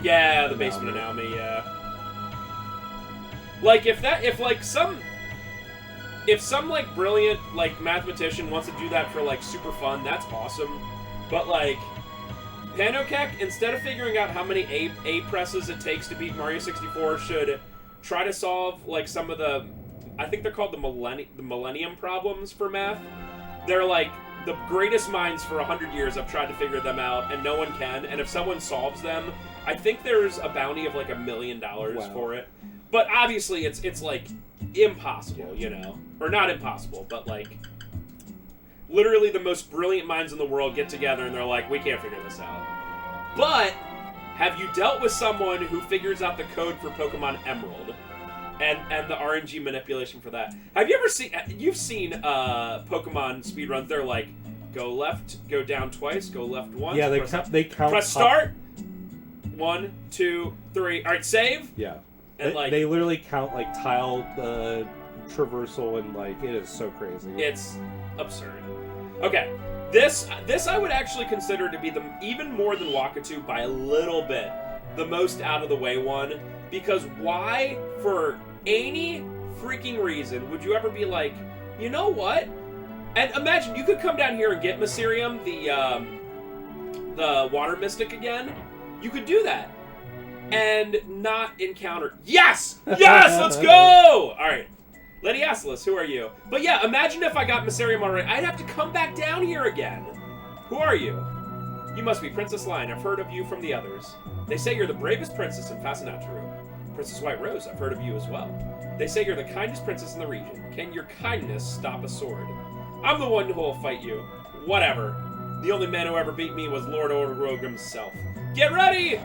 Yeah, the basement of Naomi, yeah. Like, if some, like, brilliant, like, mathematician wants to do that for, like, super fun, that's awesome. But, like, Panokek, instead of figuring out how many A presses it takes to beat Mario 64, should try to solve, like, some of the, I think they're called the Millennium problems for math. They're, like, the greatest minds for 100 years have tried to figure them out, and no one can. And if someone solves them, I think there's a bounty of, like, $1 million for it. But obviously, it's like, impossible, you know? Or not impossible, but, like, literally the most brilliant minds in the world get together and they're like, we can't figure this out. But have you dealt with someone who figures out the code for Pokemon Emerald and the RNG manipulation for that? Have you ever seen... You've seen Pokemon speedruns. They're like, go left, go down twice, go left once. Yeah, they count... Press start. 1, 2, 3. All right, save. Yeah. And they literally count, like, tile traversal, and, like, it is so crazy. It's absurd. Okay, this I would actually consider to be even more than Wakatu by a little bit, the most out of the way one, because why, for any freaking reason, would you ever be like, you know what? And imagine you could come down here and get Mysterium, the water mystic again. You could do that and not encounter. Yes, let's go. All right. Lady Asellus, who are you? But yeah, imagine if I got Mysterium already. I'd have to come back down here again. Who are you? You must be Princess Lion. I've heard of you from the others. They say you're the bravest princess in Fasanaturu. Princess White Rose, I've heard of you as well. They say you're the kindest princess in the region. Can your kindness stop a sword? I'm the one who will fight you. Whatever. The only man who ever beat me was Lord Orgrim himself. Get ready!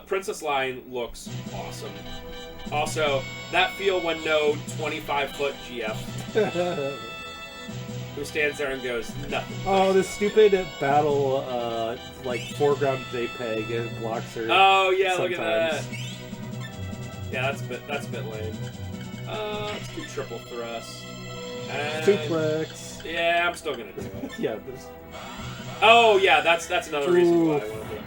Princess Lion looks awesome. Also, that feel when no 25-foot GF who stands there and goes, nothing. Oh, this stupid battle, like, foreground JPEG and blocks her. Oh, yeah, sometimes. Look at that. Yeah, that's a bit lame. Let's do triple thrust. And Suplex. Yeah, I'm still gonna do it. Yeah. Oh, yeah, that's another reason why I want to do it.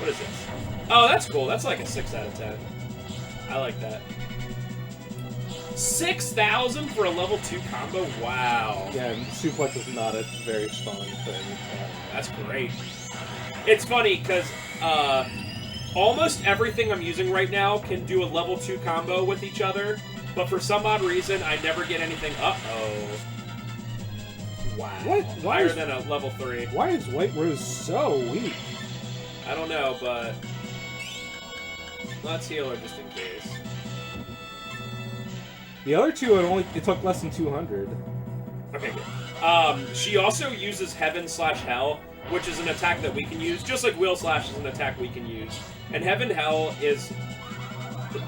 What is this? Oh, that's cool. That's like a 6 out of 10. I like that. 6,000 for a level 2 combo? Wow. Yeah, and suplex is not a very strong thing. That's great. It's funny, because almost everything I'm using right now can do a level 2 combo with each other, but for some odd reason, I never get anything. Uh-oh. Wow. Higher than a level 3. Why is White Rose so weak? I don't know, but let's heal her just in case. The other two, it took less than 200. Okay, good. She also uses Heaven/Hell, which is an attack that we can use, just like Wheel Slash is an attack we can use. And Heaven/Hell is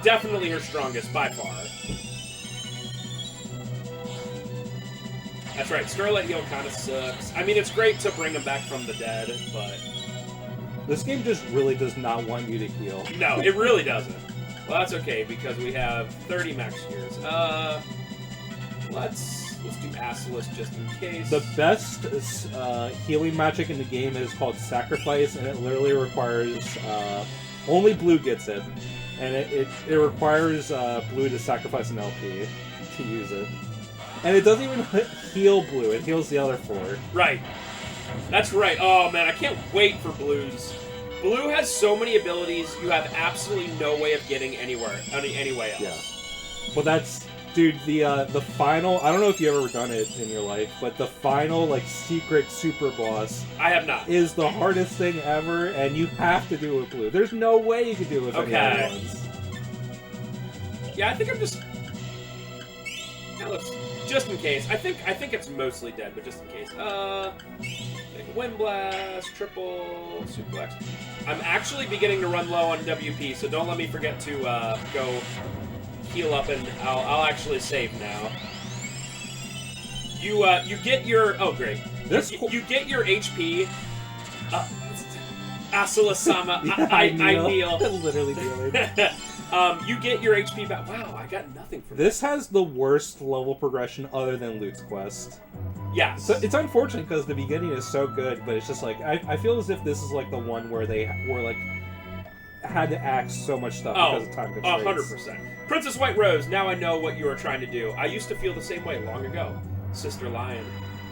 definitely her strongest, by far. That's right, Scarlet Heal kind of sucks. I mean, it's great to bring them back from the dead, but... This game just really does not want you to heal. No, it really doesn't. Well, that's okay, because we have 30 max years. Let's do Asellus just in case. The best healing magic in the game is called Sacrifice, and it literally requires... only Blue gets it. And it requires Blue to sacrifice an LP to use it. And it doesn't even heal Blue, it heals the other 4. Right. That's right. Oh, man, I can't wait for Blue's. Blue has so many abilities, you have absolutely no way of getting any way else. Yeah. Well, that's... Dude, the final... I don't know if you've ever done it in your life, but the final, like, secret super boss... I have not. ...is the hardest thing ever, and you have to do it with Blue. There's no way you can do it with any other ones. Yeah, I think I'm just... Now let's... Just in case. I think it's mostly dead, but just in case. Wind Blast, triple, suplex. I'm actually beginning to run low on WP, so don't let me forget to go heal up, and I'll actually save now. You get your... Oh, great. You get your HP. Asellus-sama, I kneel. Literally kneeling. You get your HP back. Wow, I got nothing from this. Has the worst level progression other than Loot's Quest. Yes. So it's unfortunate because the beginning is so good, but it's just like I feel as if this is like the one where they were like had to act so much stuff because of time constraints. 100%. Princess White Rose, now I know what you are trying to do. I used to feel the same way long ago. Sister Lion.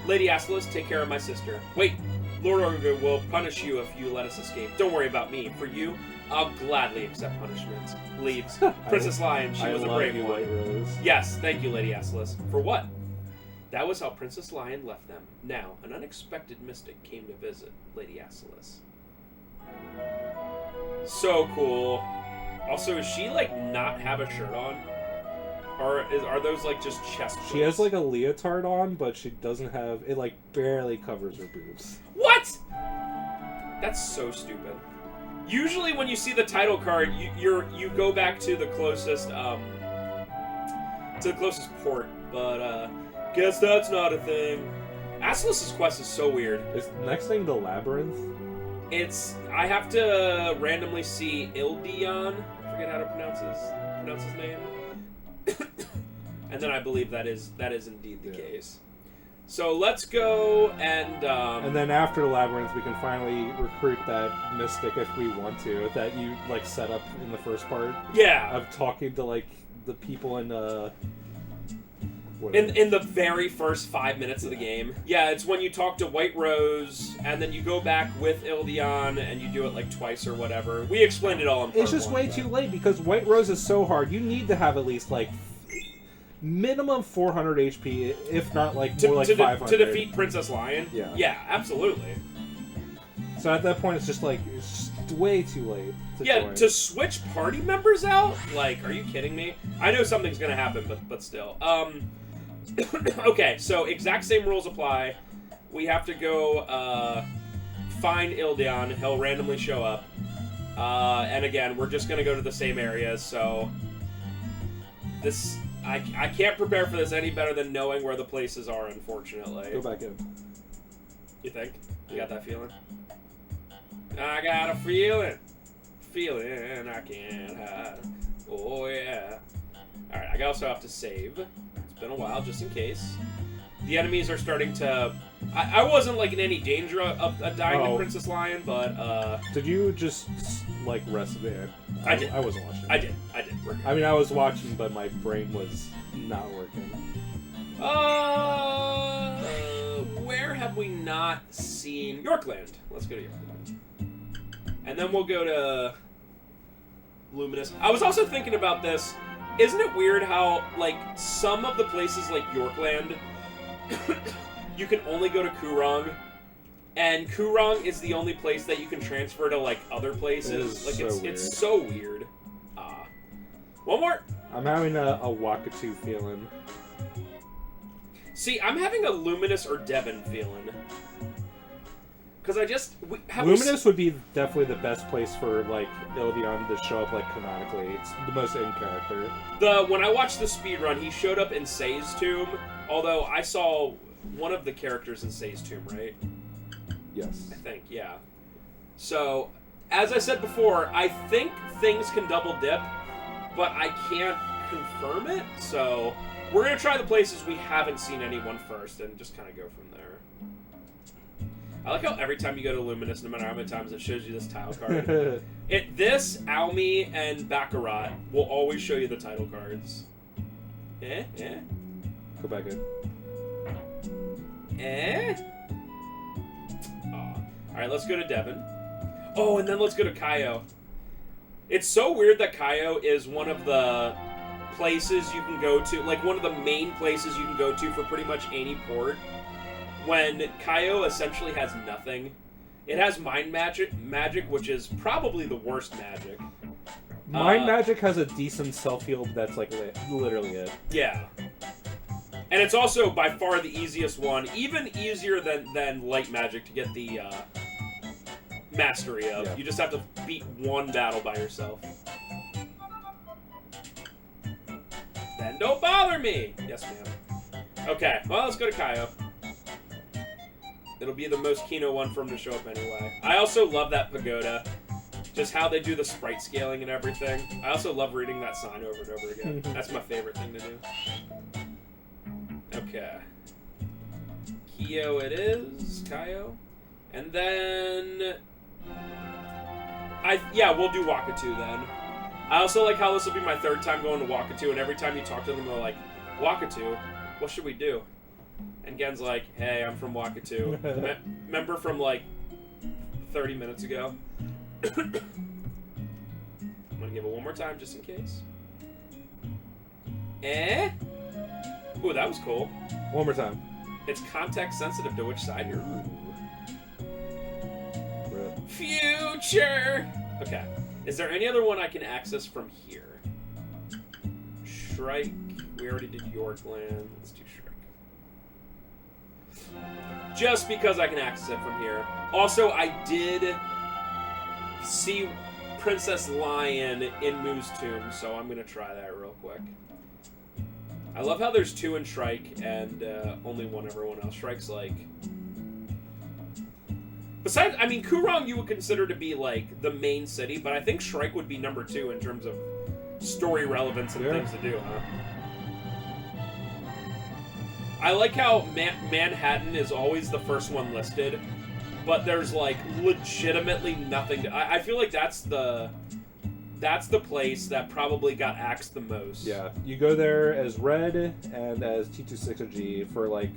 Lady Asellus, take care of my sister. Wait, Lord Orga will punish you if you let us escape. Don't worry about me. For you, I'll gladly accept punishments. Leaves. Princess Lion, she was a brave one. White Rose. Yes, thank you, Lady Asellus. For what? That was how Princess Lion left them. Now, an unexpected mystic came to visit Lady Asellus. So cool. Also, does she, like, not have a shirt on? Or are those, like, just chest She has, like, a leotard on, but she doesn't have... It, like, barely covers her boobs. What?! That's so stupid. Usually when you see the title card, you go back to the closest, port, but, guess that's not a thing. Asellus' quest is so weird. Is next thing the Labyrinth? I have to randomly see Ildion. I forget how to pronounce his name. And then I believe that is indeed the case. So let's go and then after the Labyrinth, we can finally recruit that mystic if we want to, that you, like, set up in the first part. Yeah. Of talking to, like, the people in, In the very first 5 minutes of the game. Yeah, it's when you talk to White Rose, and then you go back with Ildion, and you do it, like, twice or whatever. We explained it all in part It's just 1, way too late, because White Rose is so hard. You need to have at least, like, minimum 400 HP, if not, like, more like 500. To defeat Princess Lion? Yeah. Yeah, absolutely. So at that point, it's just, like, it's way too late to join. To switch party members out? Like, are you kidding me? I know something's gonna happen, but still. Okay, so exact same rules apply. We have to go find Ildion. He'll randomly show up. And again, we're just gonna go to the same areas, so this I can't prepare for this any better than knowing where the places are, unfortunately. Go back in. You think? You got that feeling? I got a feeling I can't hide. Oh yeah. Alright, I also have to save. It's been a while, just in case. The enemies are starting to... I wasn't, like, in any danger of dying to Princess Lion, but, Did you just, like, rest there? I did. I wasn't watching. I did. We're good. I mean, I was watching, but my brain was not working. Where have we not seen... Yorkland. Let's go to Yorkland. And then we'll go to... Luminous. I was also thinking about this. Isn't it weird how, like, some of the places like Yorkland, you can only go to Kurong, and Kurong is the only place that you can transfer to, like, other places. Like, it's so weird. One more. I'm having a Wakatu feeling. See, I'm having a Luminous or Devon feeling. Because I just... Luminous would be definitely the best place for, like, Ildion to show up, like, canonically. It's the most in character. When I watched the speedrun, he showed up in Say's tomb, although I saw one of the characters in Say's tomb, right? Yes. I think, yeah. So, as I said before, I think things can double dip, but I can't confirm it, so we're going to try the places we haven't seen anyone first and just kind of go from there. I like how every time you go to Luminous, no matter how many times it shows you this title card. This, Almi, and Baccarat will always show you the title cards. Go back in. Alright, let's go to Devon. Oh, and then let's go to Kaio. It's so weird that Kaio is one of the places you can go to, like one of the main places you can go to for pretty much any port, when Kaio essentially has nothing. It has Mind Magic, which is probably the worst magic. Mind Magic has a decent self-heal, but that's, like, literally it. Yeah. And it's also by far the easiest one, even easier than Light Magic to get the mastery of. Yeah. You just have to beat one battle by yourself. Then don't bother me! Yes, ma'am. Okay, well, let's go to Kaio. It'll be the most Kino one for him to show up anyway. I also love that pagoda. Just how they do the sprite scaling and everything. I also love reading that sign over and over again. That's my favorite thing to do. Okay. Kyo it is. Kaio. And then... we'll do Wakatu then. I also like how this will be my third time going to Wakatu, and every time you talk to them, they're like, Wakatu, what should we do? And Gen's like, hey, I'm from Wakatu. Remember from, like, 30 minutes ago? I'm gonna give it one more time, just in case. Eh? Ooh, that was cool. One more time. It's context sensitive to which side you're on. Future! Okay. Is there any other one I can access from here? Shrike. We already did Yorkland. Let's do Shrike. Just because I can access it from here. Also, I did see Princess Lion in Moo's tomb, so I'm going to try that real quick. I love how there's 2 in Shrike and only 1 everyone else. Shrike's like... Besides, I mean, Kurong you would consider to be, like, the main city, but I think Shrike would be number 2 in terms of story relevance and things to do, huh? I like how Manhattan is always the first one listed, but there's, like, legitimately nothing to... I feel like that's the place that probably got axed the most. Yeah, you go there as Red and as T26G for, like...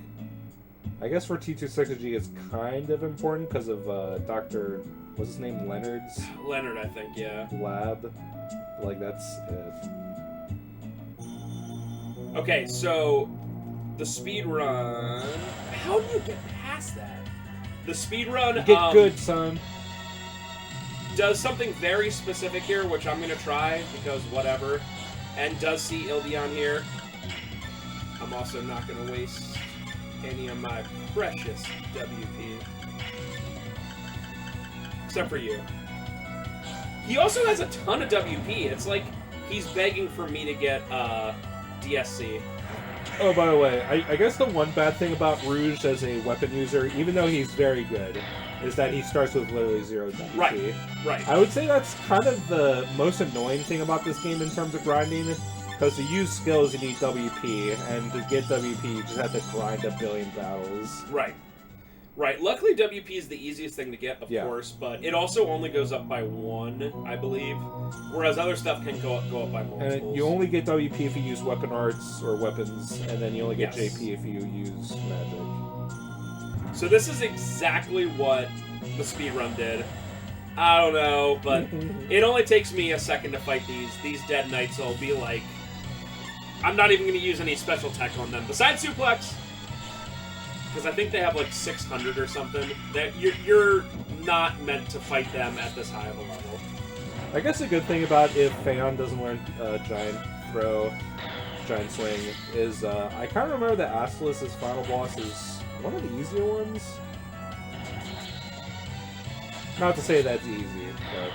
I guess for T26G it's kind of important because of Dr. What's his name? Leonard's? Leonard, I think, yeah. Lab. Like, that's it. Okay, so the speed run... How do you get past that? The speed run... Get good, son. Does something very specific here, which I'm going to try, because whatever. And does see Ildeon here. I'm also not going to waste any of my precious WP. Except for you. He also has a ton of WP. It's like he's begging for me to get DSC. Oh, by the way, I guess the one bad thing about Rouge as a weapon user, even though he's very good, is that he starts with literally 0 WP. Right. I would say that's kind of the most annoying thing about this game in terms of grinding. Because to use skills, you need WP, and to get WP, you just have to grind a billion battles. Right. Luckily, WP is the easiest thing to get, of course, but it also only goes up by 1, I believe, whereas other stuff can go up by multiples. And you only get WP if you use weapon arts or weapons, and then you only get JP if you use magic. So this is exactly what the speedrun did. I don't know, but it only takes me a second to fight these dead knights, so I'll be like... I'm not even going to use any special tech on them. Besides Suplex, because I think they have like 600 or something, that you're not meant to fight them at this high of a level. I guess a good thing about if Phaon doesn't learn Giant Throw, Giant Swing, is I kind of remember that Asellus' final boss is one of the easier ones. Not to say that's easy, but...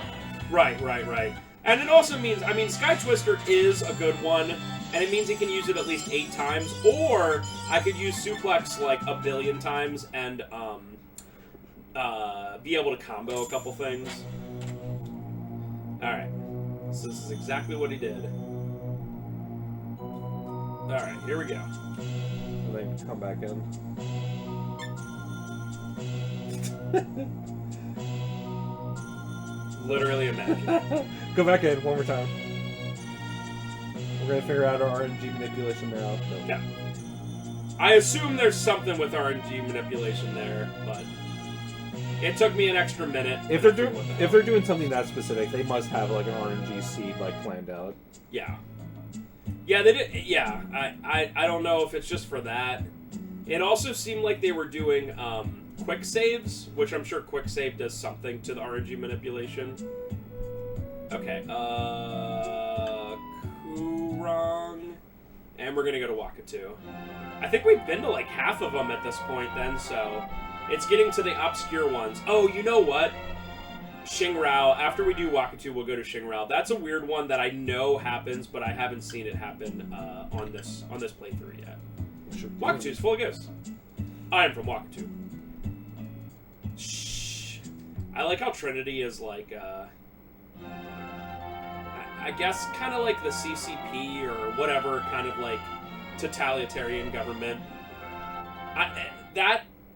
Right. And it also means, I mean, Sky Twister is a good one, and it means he can use it at least 8 times, or I could use Suplex like a billion times and be able to combo a couple things. Alright, so this is exactly what he did. Alright, here we go. And then come back in. Literally imagine. Go back in one more time. We're gonna figure out our RNG manipulation now. No. Yeah. I assume there's something with RNG manipulation there, but it took me an extra minute. If they're doing something that specific, they must have like an RNG seed like planned out. Yeah. Yeah, they did. Yeah, I don't know if it's just for that. It also seemed like they were doing quick saves, which I'm sure quick save does something to the RNG manipulation. Okay, Kurong, and we're gonna go to Wakatu. I think we've been to like half of them at this point then, so it's getting to the obscure ones. Oh, you know what? Xingrao. After we do Wakatu, we'll go to Xingrao. That's a weird one that I know happens, but I haven't seen it happen on this playthrough yet. Wakatu's full of ghosts. I am from Wakatu. Shh. I like how Trinity is like, I guess kind of like the CCP or whatever, kind of like totalitarian government.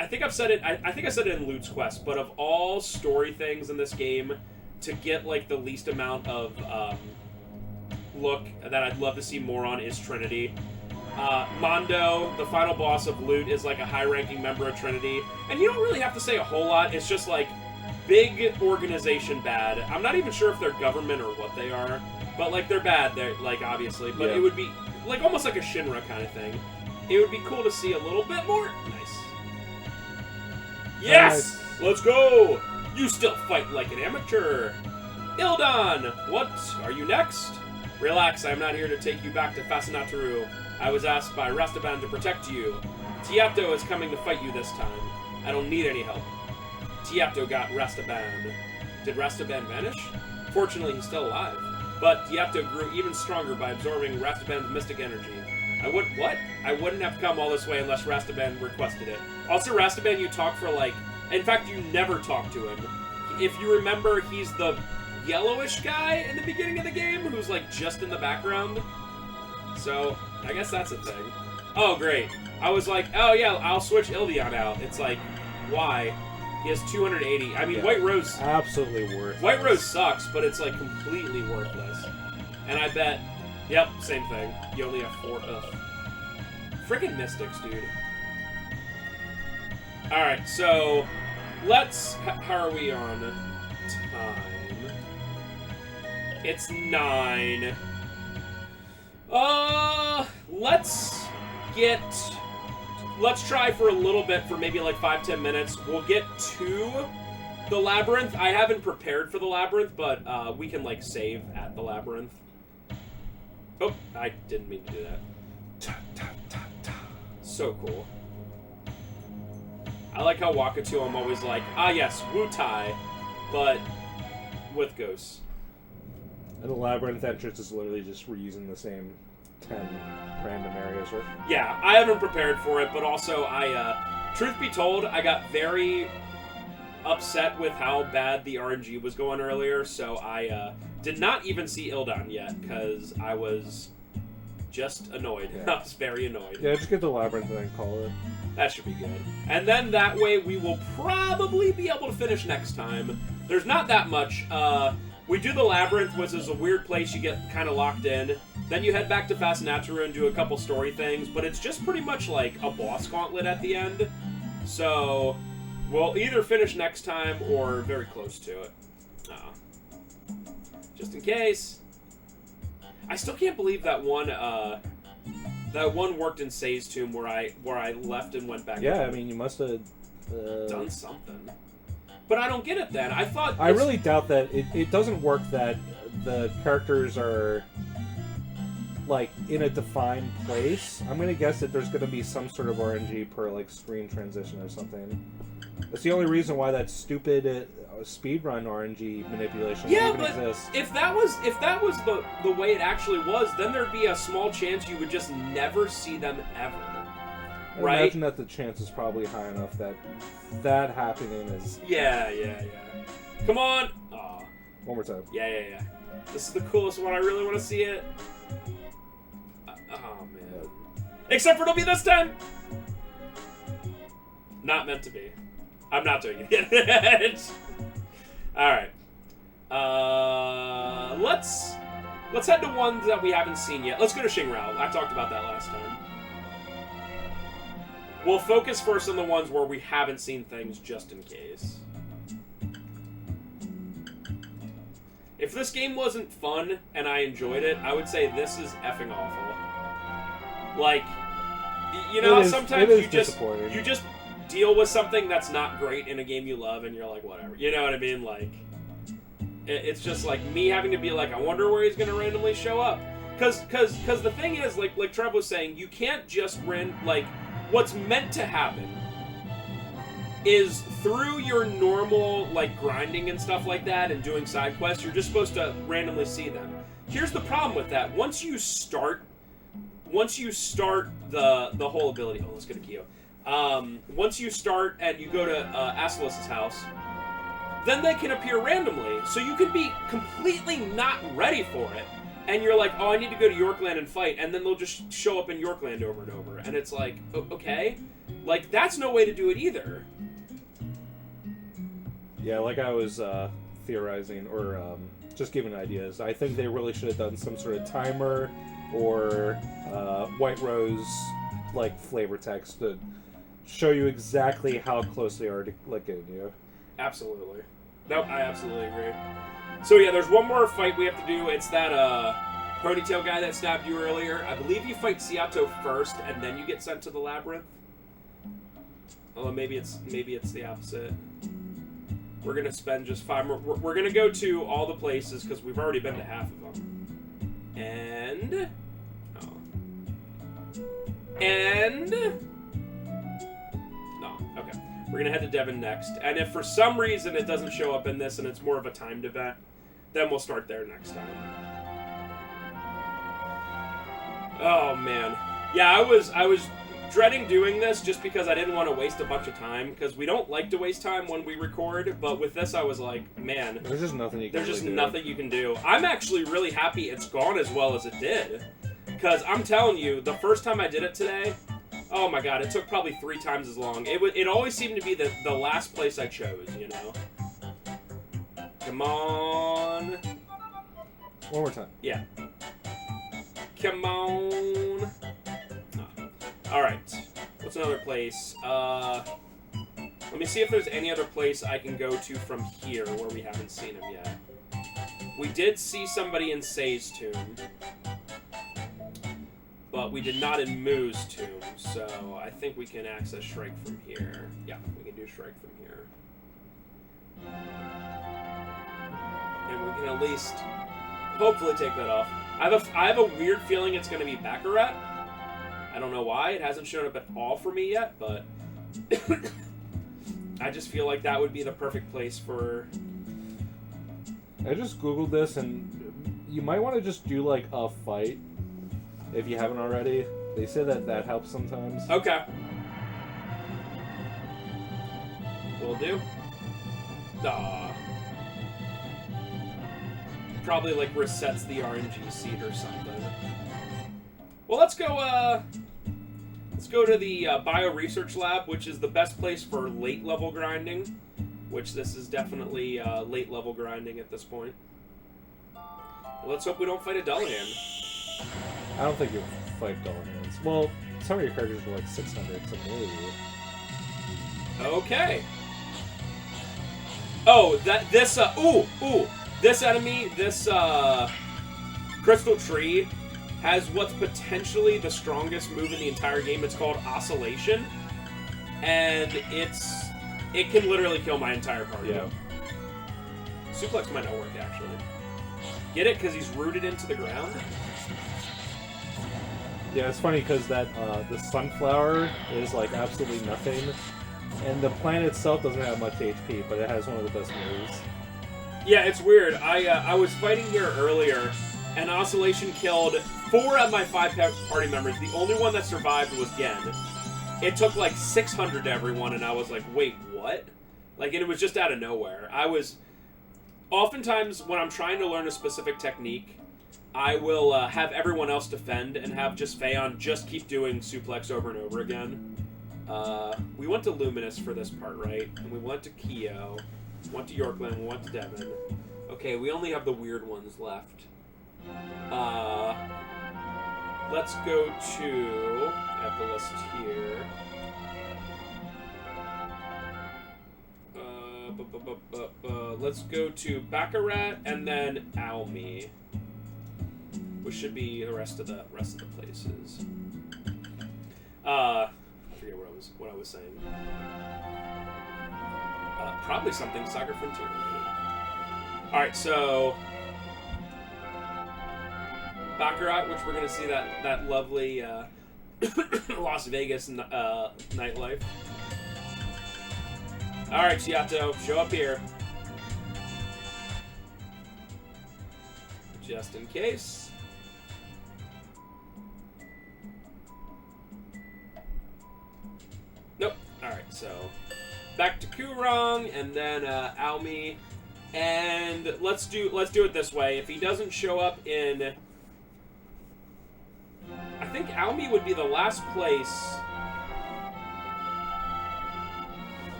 I think I've said it. I think I said it in Loot's Quest. But of all story things in this game, to get like the least amount of look that I'd love to see more on is Trinity. Mondo, the final boss of Loot, is like a high-ranking member of Trinity, and you don't really have to say a whole lot. It's just like big organization bad. I'm not even sure if they're government or what they are, but like they're bad. They're like obviously, but it would be like almost like a Shinra kind of thing. It would be cool to see a little bit more. Nice. Yes, let's go. You still fight like an amateur. Ildan, what? Are you next? Relax, I'm not here to take you back to Fascinaturu. I was asked by Rastaban to protect you. Ciato is coming to fight you this time. I don't need any help. Ciato got Rastaban. Did Rastaban vanish? Fortunately, he's still alive. But Ciato grew even stronger by absorbing Rastaban's mystic energy. I wouldn't have come all this way unless Rastaban requested it. Also, Rastaban, you talk for like... In fact, you never talk to him. If you remember, he's the yellowish guy in the beginning of the game who's like just in the background. So, I guess that's a thing. Oh, great. I was like, oh yeah, I'll switch Ildeon out. It's like, why? He has 280. I mean, White Rose... Absolutely worthless. White Rose sucks, but it's like completely worthless. And I bet... Yep, same thing. You only have 4... Ugh. Frickin' Mystics, dude. Alright, so... Let's... How are we on time? It's 9. Let's try for a little bit, for maybe like 5-10 minutes. We'll get to the labyrinth. I haven't prepared for the labyrinth, but we can like save at the labyrinth. Oh, I didn't mean to do that. So cool. I like how Wakatu, I'm always like, ah yes, Wutai, but with ghosts. And the labyrinth entrance is literally just reusing the same 10 random areas, right? Yeah, I haven't prepared for it, but also truth be told, I got very upset with how bad the RNG was going earlier, so I did not even see Ildan yet, because I was just annoyed. Yeah. I was very annoyed. Yeah, just get the labyrinth and then call it. That should be good. And then that way we will probably be able to finish next time. There's not that much. We do the labyrinth, which is a weird place you get kind of locked in. Then you head back to Fascinaturu and do a couple story things, but it's just pretty much like a boss gauntlet at the end. So, we'll either finish next time or very close to it. Just in case. I still can't believe that one worked in Say's tomb where I left and went back. Yeah, I mean, you must have done something. But I don't get it then. I really doubt that it doesn't work that the characters are like in a defined place. I'm gonna guess that there's gonna be some sort of RNG per like screen transition or something. That's the only reason why that stupid speedrun RNG manipulation even exists. If that was the way it actually was, then there'd be a small chance you would just never see them ever. I right? imagine that the chance is probably high enough that happening is... Yeah. Come on! Aw. One more time. Yeah. This is the coolest one. I really want to see it. Oh, man. Except for it'll be this time! Not meant to be. I'm not doing it yet. Alright. Let's head to ones that we haven't seen yet. Let's go to Xingrao. I talked about that last time. We'll focus first on the ones where we haven't seen things, just in case. If this game wasn't fun and I enjoyed it, I would say this is effing awful. Like, you know, sometimes you just deal with something that's not great in a game you love, and you're like, whatever. You know what I mean? Like, it's just like me having to be like, I wonder where he's gonna randomly show up. Cause the thing is, like Trev was saying, you can't just what's meant to happen is through your normal, like, grinding and stuff like that and doing side quests, you're just supposed to randomly see them. Here's the problem with that. Once you start the whole ability... Oh, let's get a Kyo. Once you start and you go to Asellus' house, then they can appear randomly. So you can be completely not ready for it. And you're like, oh, I need to go to Yorkland and fight, and then they'll just show up in Yorkland over and over. And it's like, okay. Like, that's no way to do it either. Yeah, like I was theorizing, or just giving ideas, I think they really should have done some sort of timer or White Rose like flavor text to show you exactly how close they are to like getting you. Absolutely. No, I absolutely agree. So yeah, there's one more fight we have to do. It's that ponytail guy that stabbed you earlier. I believe you fight Ciato first, and then you get sent to the labyrinth. Although maybe it's the opposite. We're gonna spend just 5 more. We're gonna go to all the places because we've already been to half of them. And no, okay. We're gonna head to Devon next, and if for some reason it doesn't show up in this and it's more of a timed event, then we'll start there next time. Oh man, yeah, I was dreading doing this just because I didn't want to waste a bunch of time, because we don't like to waste time when we record, but with this I was like, man, there's just nothing you can nothing you can do. I'm actually really happy it's gone as well as it did, because I'm telling you, the first time I did it today, oh my god, it took probably 3 times as long. It always seemed to be the last place I chose, you know? Come on. One more time. Yeah. Come on. Alright. What's another place? Let me see if there's any other place I can go to from here where we haven't seen him yet. We did see somebody in Say's tomb, but we did not in Moo's tomb, so I think we can access Shrike from here. Yeah, we can do Shrike from here. And we can at least hopefully take that off. I have a weird feeling it's going to be Baccarat. I don't know why. It hasn't shown up at all for me yet, but I just feel like that would be the perfect place for... I just googled this, and you might want to just do like a fight if you haven't already. They say that helps sometimes. Okay. Will do. Probably like resets the RNG seed or something. Well, let's go to the Bio Research Lab, which is the best place for late level grinding, which this is definitely late level grinding at this point. Let's hope we don't fight a Dullahan. I don't think you'll fight Dullahans. Well, some of your characters were like 600, so maybe. Okay. Oh, this enemy, this Crystal Tree, has what's potentially the strongest move in the entire game. It's called Oscillation, and it can literally kill my entire party. Yeah. Suplex might not work, actually. Get it? Because he's rooted into the ground? Yeah, it's funny because that the sunflower is like absolutely nothing, and the plant itself doesn't have much HP, but it has one of the best moves. Yeah, it's weird. I was fighting here earlier, and Oscillation killed 4 of my 5 party members. The only one that survived was Gen. It took like 600 to everyone, and I was like, wait, what? Like, and it was just out of nowhere. Oftentimes, when I'm trying to learn a specific technique, I will have everyone else defend and have just Phaon just keep doing suplex over and over again. We went to Luminous for this part, right? And we went to Keo, went to Yorkland, we went to Devon. Okay, we only have the weird ones left. Let's go to... I have the list here. Let's go to Baccarat and then Almy, which should be the rest of the places. I forget what I was saying. Probably something Saga Frontier related. All right, so Baccarat, which we're gonna see that lovely Las Vegas nightlife. All right, Ciato, show up here. Just in case. Nope. Alright, so back to Kurong and then Almy. And let's do it this way. If he doesn't show up in, I think Almy would be the last place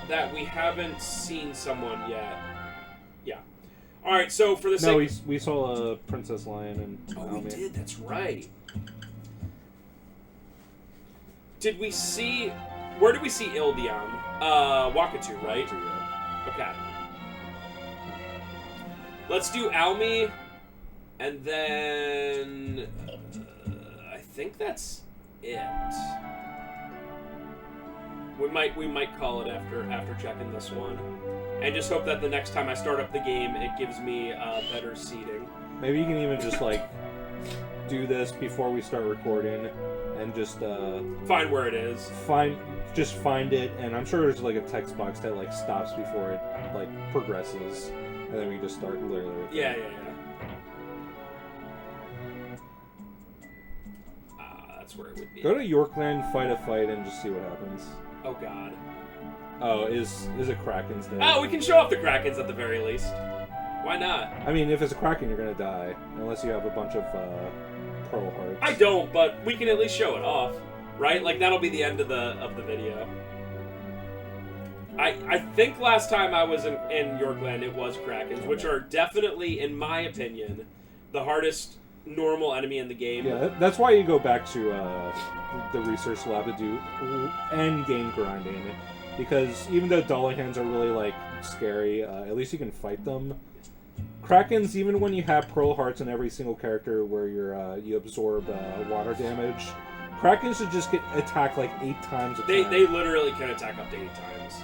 that we haven't seen someone yet. Yeah. All right. So for the no, sake, we saw a Princess Lion and we did. That's right. Did we see? Where did we see Ildeon? Wakatu, right? Okay. Let's do Almi, and then I think that's it. We might call it after checking this one, and just hope that the next time I start up the game, it gives me better seating. Maybe you can even just like do this before we start recording, and just find where it is. Just find it, and I'm sure there's like a text box that like stops before it like progresses, and then we just start literally. Yeah. That's where it would be. Go to Yorkland, fight a fight, and just see what happens. Oh God. Oh, is it Kraken's dead? Oh, we can show off the Krakens at the very least. Why not? I mean, if it's a Kraken, you're gonna die unless you have a bunch of Pearl Hearts. I don't, but we can at least show it off, right? Like that'll be the end of the video. I think last time I was in Yorkland, it was Krakens, which are definitely, in my opinion, the hardest normal enemy in the game. Yeah, that's why you go back to the research lab to do end game grinding, because even though Dullahans are really like scary, at least you can fight them. Krakens, even when you have Pearl Hearts in every single character where you absorb water damage, Krakens should just get attacked like 8 times a time. They literally can attack up to 8 times.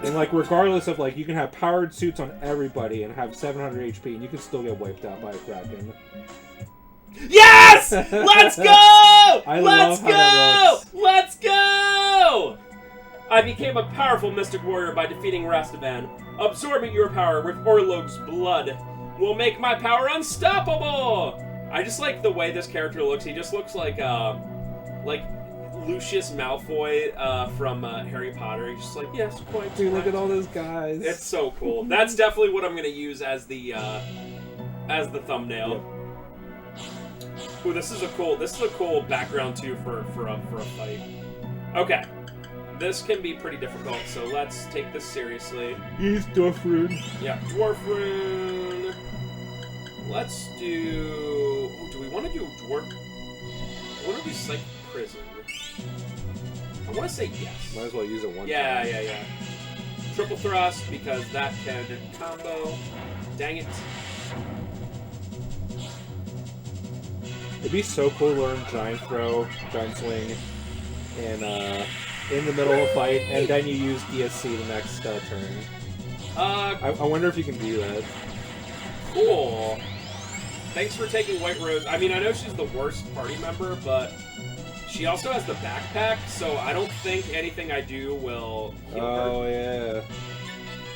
And like regardless of like, you can have powered suits on everybody and have 700 HP and you can still get wiped out by a Kraken. Yes! Let's go! Let's go! Let's go! I became a powerful mystic warrior by defeating Rastavan. Absorbing your power with Orlog's blood will make my power unstoppable! I just like the way this character looks. He just looks like Lucius Malfoy from Harry Potter. He's just like, yes, quite. Dude, look at all those guys. It's so cool. That's definitely what I'm gonna use as the thumbnail. Yep. Ooh, this is a cool background too for a fight. Okay. This can be pretty difficult, so let's take this seriously. Use Dwarf Rune. Yeah, Dwarf Rune. Let's do... Ooh, do we want to do Dwarf... I want to do Psych Prison. I want to say yes. Might as well use it one time. Yeah. Triple Thrust, because that can combo. Dang it. It'd be so cool to learn Giant Throw, Giant Swing, and in the middle of a fight, and then you use DSC the next turn. I wonder if you can do that. Cool. Thanks for taking White Rose. I mean, I know she's the worst party member, but she also has the backpack, so I don't think anything I do will heal her. Oh, yeah.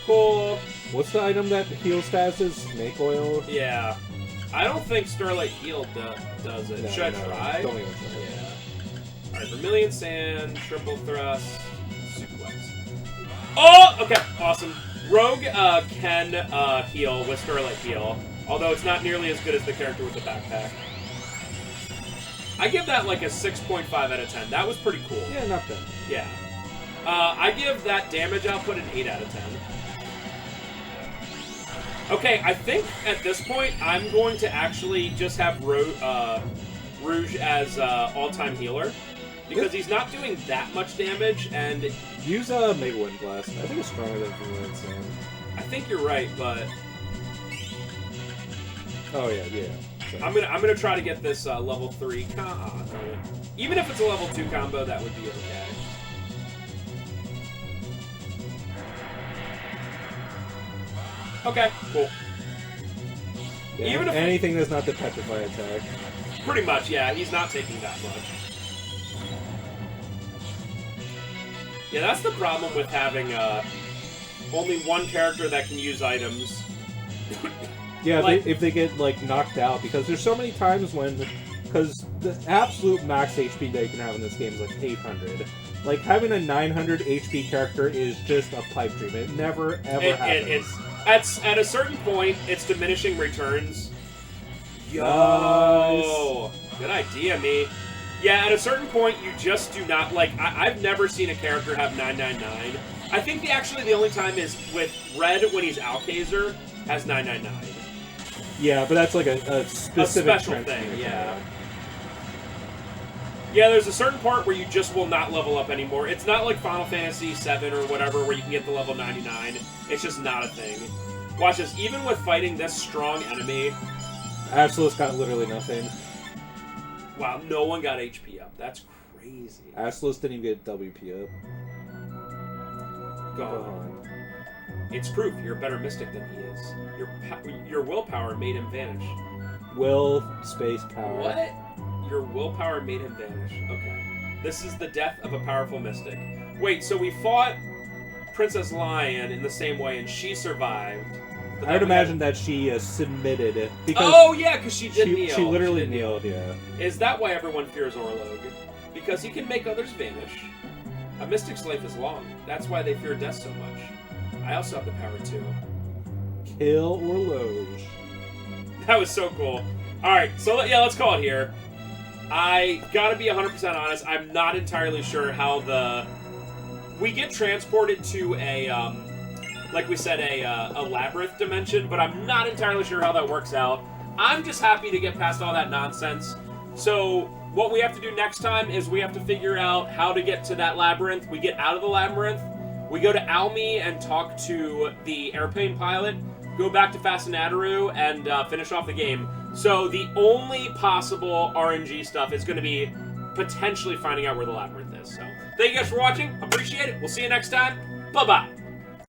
Cool. What's the item that heals statuses? Snake oil? Yeah. I don't think Starlight Heal does it. No, Should I try? Don't even try. Yeah. Alright, Vermilion Sand, Triple Thrust, Suplex. Oh! Okay, awesome. Rogue can heal with Starlight Heal, although it's not nearly as good as the character with the backpack. I give that like a 6.5 out of 10. That was pretty cool. Yeah, not bad. Yeah. I give that damage output an 8 out of 10. Okay, I think at this point I'm going to actually just have Rouge as all-time healer, because he's not doing that much damage, and... Use Mega Wind Blast. I think it's stronger than Vermilion Sand. I think you're right, but... Oh, yeah. So. I'm gonna try to get this level 3 even if it's a level 2 combo, that would be okay. Okay, cool. Yeah, Even if anything that's not the Petrify attack. pretty much, yeah, he's not taking that much. Yeah, that's the problem with having only one character that can use items. Yeah, like, if they get like knocked out, because there's so many times when, because the absolute max HP that you can have in this game is like 800. Like having a 900 HP character is just a pipe dream. It never ever happens. At a certain point, it's diminishing returns. Yo, Nice. Good idea, me. Yeah, at a certain point, you just do not like. I've never seen a character have 999 I think actually the only time is with Red when he's Alcazar has 999. Yeah, but that's like a specific special thing, yeah. Yeah, there's a certain part where you just will not level up anymore. It's not like Final Fantasy VII or whatever where you can get the level 99. It's just not a thing. Watch this. Even with fighting this strong enemy... Asellus got literally nothing. Wow, no one got HP up. That's crazy. Asellus didn't even get WP up. Go on. It's proof you're a better mystic than he is. Your willpower made him vanish. Will, space, power. What? Your willpower made him vanish. Okay. This is the death of a powerful mystic. Wait, so we fought Princess Lion in the same way, and she survived. I would imagine that she submitted it. Because oh, yeah, because she did kneel. She literally kneeled, yeah. Is that why everyone fears Orlog? Because he can make others vanish. A mystic's life is long. That's why they fear death so much. I also have the power, too. Kill Orlog. That was so cool. Alright, so yeah, let's call it here. I gotta be 100% honest, I'm not entirely sure how we get transported to a, like we said, a labyrinth dimension, but I'm not entirely sure how that works out. I'm just happy to get past all that nonsense. So, what we have to do next time is we have to figure out how to get to that labyrinth. We get out of the labyrinth, we go to Almi and talk to the airplane pilot, go back to Fascinatoru, and finish off the game. So the only possible RNG stuff is going to be potentially finding out where the labyrinth is. So thank you guys for watching. Appreciate it. We'll see you next time. Bye-bye.